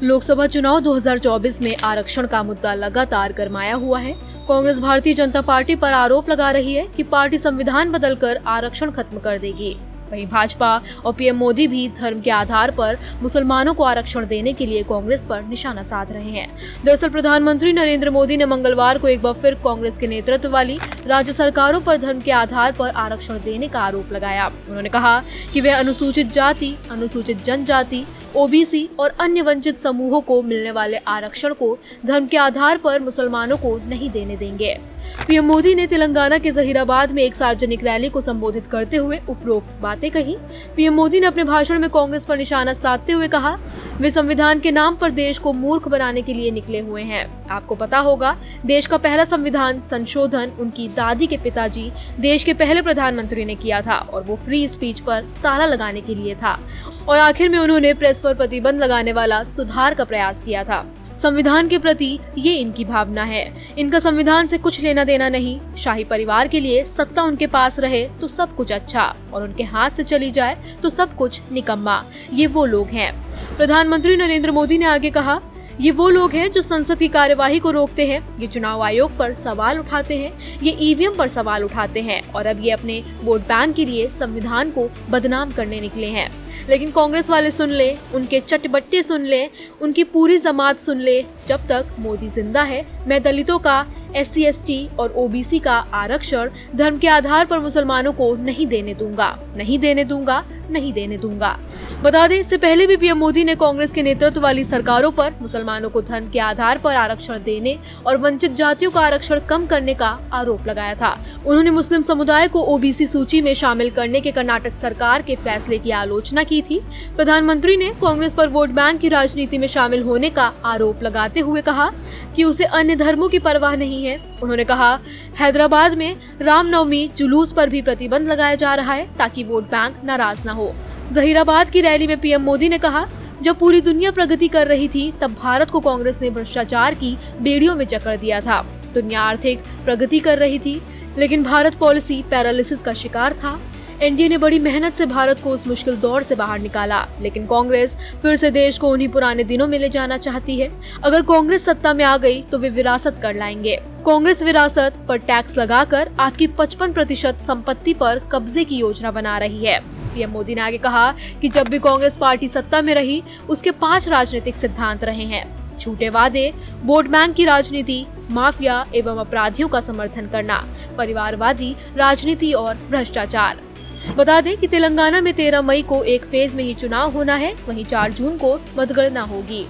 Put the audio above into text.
लोकसभा चुनाव 2024 में आरक्षण का मुद्दा लगातार गरमाया हुआ है। कांग्रेस भारतीय जनता पार्टी पर आरोप लगा रही है कि पार्टी संविधान बदलकर आरक्षण खत्म कर देगी। वहीं भाजपा और पीएम मोदी भी धर्म के आधार पर मुसलमानों को आरक्षण देने के लिए कांग्रेस पर निशाना साध रहे हैं। दरअसल प्रधानमंत्री नरेंद्र मोदी ने मंगलवार को एक बार फिर कांग्रेस के नेतृत्व वाली राज्य सरकारों पर धर्म के आधार पर आरक्षण देने का आरोप लगाया। उन्होंने कहा कि वे अनुसूचित जाति, अनुसूचित जनजाति, ओबीसी और अन्य वंचित समूहों को मिलने वाले आरक्षण को धर्म के आधार पर मुसलमानों को नहीं देने देंगे। पीएम मोदी ने तेलंगाना के जहीराबाद में एक सार्वजनिक रैली को संबोधित करते हुए उपरोक्त बातें कही। पीएम मोदी ने अपने भाषण में कांग्रेस पर निशाना साधते हुए कहा, वे संविधान के नाम पर देश को मूर्ख बनाने के लिए निकले हुए हैं। आपको पता होगा, देश का पहला संविधान संशोधन उनकी दादी के पिताजी देश के पहले प्रधानमंत्री ने किया था और वो फ्री स्पीच पर ताला लगाने के लिए था और आखिर में उन्होंने प्रेस पर प्रतिबंध लगाने वाला सुधार का प्रयास किया था। संविधान के प्रति ये इनकी भावना है। इनका संविधान से कुछ लेना देना नहीं। शाही परिवार के लिए सत्ता उनके पास रहे तो सब कुछ अच्छा और उनके हाथ से चली जाए तो सब कुछ निकम्मा। ये वो लोग हैं। प्रधानमंत्री नरेंद्र मोदी ने आगे कहा, ये वो लोग हैं जो संसद की कार्यवाही को रोकते हैं, ये चुनाव आयोग पर सवाल उठाते हैं, ये ईवीएम पर सवाल उठाते हैं और अब ये अपने वोट बैंक के लिए संविधान को बदनाम करने निकले हैं। लेकिन कांग्रेस वाले सुन ले, उनके चटबट्टे सुन ले, उनकी पूरी जमात सुन ले, जब तक मोदी जिंदा है मैं दलितों का, SC ST और OBC का आरक्षण धर्म के आधार पर मुसलमानों को नहीं देने दूंगा, नहीं देने दूंगा, नहीं देने दूंगा। बता दें, इससे पहले भी पीएम मोदी ने कांग्रेस के नेतृत्व वाली सरकारों पर मुसलमानों को धर्म के आधार पर आरक्षण देने और वंचित जातियों का आरक्षण कम करने का आरोप लगाया था। उन्होंने मुस्लिम समुदाय को OBC सूची में शामिल करने के कर्नाटक सरकार के फैसले की आलोचना की थी। प्रधानमंत्री ने कांग्रेस पर वोट बैंक की राजनीति में शामिल होने का आरोप लगाते हुए कहा कि उसे अन्य धर्मों की परवाह नहीं है। उन्होंने कहा, हैदराबाद में रामनवमी जुलूस पर भी प्रतिबंध लगाया जा रहा है ताकि वोट बैंक नाराज न हो। जहीराबाद की रैली में पीएम मोदी ने कहा, जब पूरी दुनिया प्रगति कर रही थी तब भारत को कांग्रेस ने भ्रष्टाचार की बेड़ियों में जकड़ दिया था। दुनिया आर्थिक प्रगति कर रही थी लेकिन भारत पॉलिसी पैरालिसिस का शिकार था। एनडीए ने बड़ी मेहनत से भारत को उस मुश्किल दौर से बाहर निकाला, लेकिन कांग्रेस फिर से देश को उन्हीं पुराने दिनों में ले जाना चाहती है। अगर कांग्रेस सत्ता में आ गई तो वे विरासत कर लाएंगे। कांग्रेस विरासत पर टैक्स लगाकर आपकी 55% संपत्ति पर कब्जे की योजना बना रही है। पीएम मोदी ने आगे कहा कि जब भी कांग्रेस पार्टी सत्ता में रही उसके 5 राजनीतिक सिद्धांत रहे हैं: झूठे वादे, वोट बैंक की राजनीति, माफिया एवं अपराधियों का समर्थन करना, परिवारवादी राजनीति और भ्रष्टाचार। बता दें कि तेलंगाना में 13 मई को एक फेज में ही चुनाव होना है, वहीं 4 जून को मतगणना होगी।